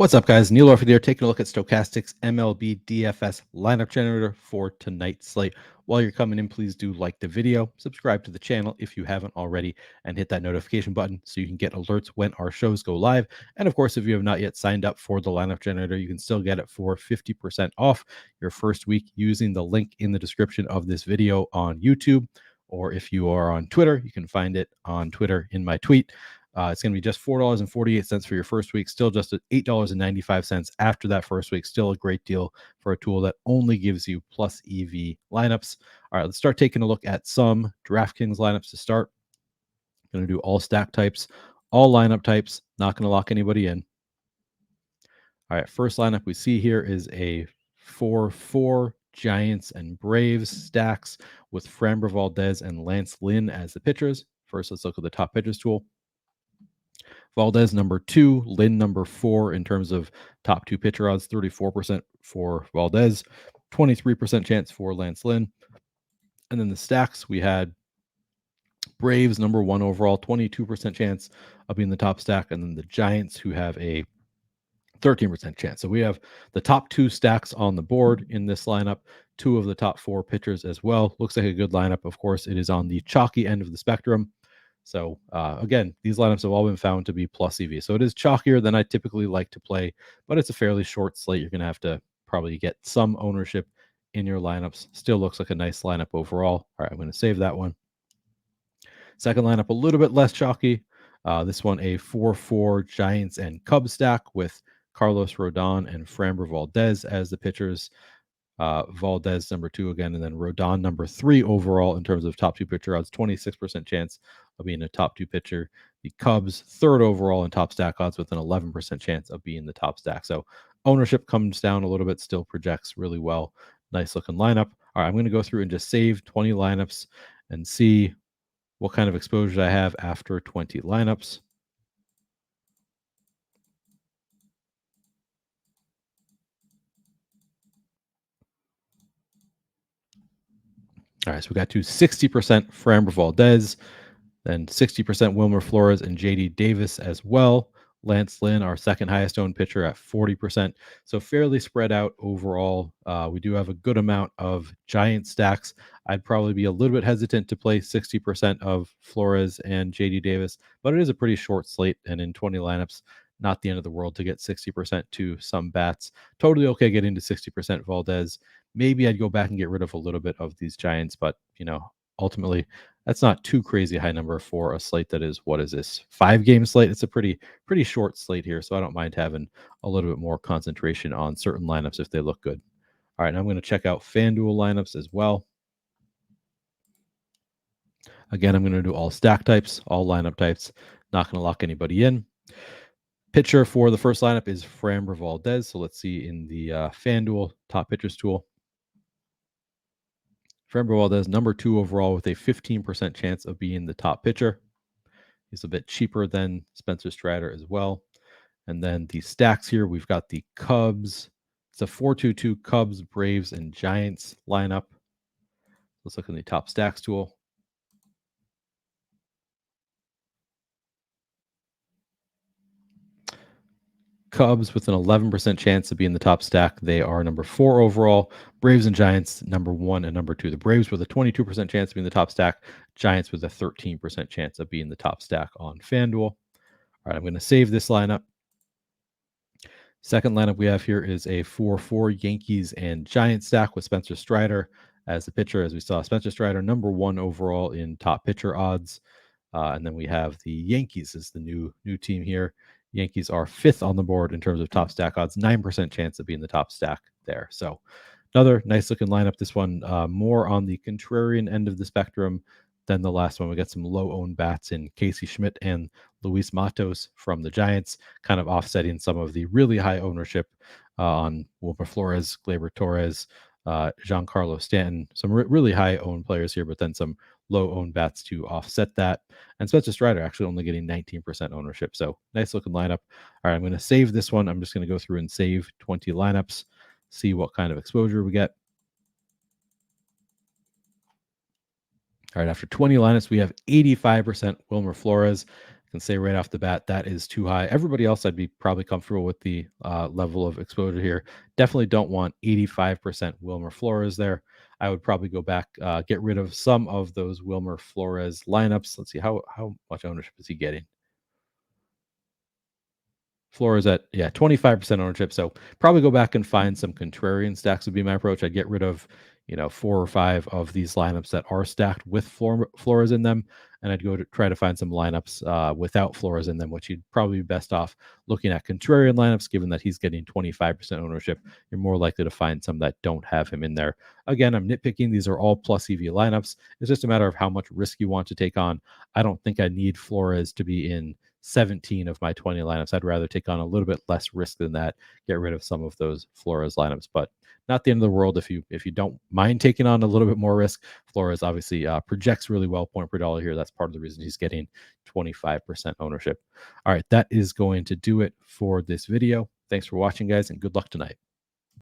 What's up, guys? Neil Orfield here, taking a look at Stokastic's MLB DFS Lineup Generator for tonight's slate. While you're coming in, please do like the video, subscribe to the channel if you haven't already, and hit that notification button so you can get alerts when our shows go live. And of course, if you have not yet signed up for the Lineup Generator, you can still get it for 50% off your first week using the link in the description of this video on YouTube. Or if you are on Twitter, you can find it on Twitter in my tweet. It's going to be just $4.48 for your first week, still just at $8.95 after that first week. Still a great deal for a tool that only gives you plus EV lineups. All right, let's start taking a look at some DraftKings lineups to start. I'm going to do all stack types, all lineup types, not going to lock anybody in. All right, first lineup we see here is a 4-4 Giants and Braves stacks with Framber Valdez and Lance Lynn as the pitchers. First, let's look at the top pitchers tool. Valdez number 2, Lynn number 4 in terms of top 2 pitcher odds, 34% for Valdez, 23% chance for Lance Lynn. And then the stacks, we had Braves number 1 overall, 22% chance of being the top stack, and then the Giants, who have a 13% chance. So we have the top 2 stacks on the board in this lineup, 2 of the top 4 pitchers as well. Looks like a good lineup. Of course, it is on the chalky end of the spectrum. So again, these lineups have all been found to be plus EV. So it is chalkier than I typically like to play, but it's a fairly short slate. You're going to have to probably get some ownership in your lineups. Still looks like a nice lineup overall. All right, I'm going to save that one. Second lineup, a little bit less chalky. This one, a 4-4 Giants and Cubs stack with Carlos Rodon and Framber Valdez as the pitchers. Valdez number 2 again, and then Rodon number 3 overall in terms of top 2 pitcher odds, 26% chance of being a top 2 pitcher. The Cubs 3rd overall in top stack odds with an 11% chance of being the top stack. So ownership comes down a little bit, still projects really well. Nice looking lineup. All right, I'm going to go through and just save 20 lineups and see what kind of exposure I have after 20 lineups. All right, so we got to 60% Framber Valdez, then 60% Wilmer Flores and JD Davis as well. Lance Lynn, our second highest owned pitcher, at 40%. So fairly spread out overall. We do have a good amount of Giant stacks. I'd probably be a little bit hesitant to play 60% of Flores and JD Davis, but it is a pretty short slate. And in 20 lineups, not the end of the world to get 60% to some bats. Totally okay getting to 60% Valdez. Maybe I'd go back and get rid of a little bit of these Giants, but ultimately that's not too crazy high number for a slate that is, what is this, 5-game slate? It's a pretty short slate here, so I don't mind having a little bit more concentration on certain lineups if they look good. All right, now I'm going to check out FanDuel lineups as well. Again, I'm going to do all stack types, all lineup types, not going to lock anybody in. Pitcher for the first lineup is Framber Valdez, so let's see in the FanDuel top pitchers tool. Framber Valdez, number 2 overall with a 15% chance of being the top pitcher. He's a bit cheaper than Spencer Strider as well. And then the stacks here, we've got the Cubs. It's a 4-2-2 Cubs, Braves, and Giants lineup. Let's look in the top stacks tool. Cubs with an 11% chance of being the top stack. They are number 4 overall. Braves and Giants, number 1 and number 2. The Braves with a 22% chance of being the top stack. Giants with a 13% chance of being the top stack on FanDuel. All right, I'm going to save this lineup. Second lineup we have here is a 4-4 Yankees and Giants stack with Spencer Strider as the pitcher. As we saw, Spencer Strider, number 1 overall in top pitcher odds. And then we have the Yankees as the new team here. Yankees are 5th on the board in terms of top stack odds, 9% chance of being the top stack there. So another nice looking lineup. This one more on the contrarian end of the spectrum than the last one. We got some low owned bats in Casey Schmidt and Luis Matos from the Giants, kind of offsetting some of the really high ownership on Wilmer Flores, Gleyber Torres, Giancarlo Stanton, some really high owned players here, but then some low owned bats to offset that. And Spencer Strider actually only getting 19% ownership. So nice looking lineup. All right, I'm going to save this one. I'm just going to go through and save 20 lineups, see what kind of exposure we get. All right, after 20 lineups, we have 85% Wilmer Flores, Can say right off the bat that is too high. Everybody else, I'd be probably comfortable with the level of exposure here. Definitely don't want 85% Wilmer Flores there. I would probably go back, get rid of some of those Wilmer Flores lineups. Let's see how much ownership is he getting. Flores at 25% ownership. So probably go back and find some contrarian stacks would be my approach. I'd get rid of 4 or 5 of these lineups that are stacked with Flores in them, and I'd go to try to find some lineups without Flores in them, which you'd probably be best off looking at contrarian lineups. Given that he's getting 25% ownership, you're more likely to find some that don't have him in there. Again, I'm nitpicking. These are all plus EV lineups. It's just a matter of how much risk you want to take on. I don't think I need Flores to be in 17 of my 20 lineups. I'd rather take on a little bit less risk than that, get rid of some of those Flores lineups, but not the end of the world if you don't mind taking on a little bit more risk. Flores obviously projects really well point per dollar here. That's part of the reason he's getting 25% ownership. All right, that is going to do it for this video. Thanks for watching, guys, and good luck tonight.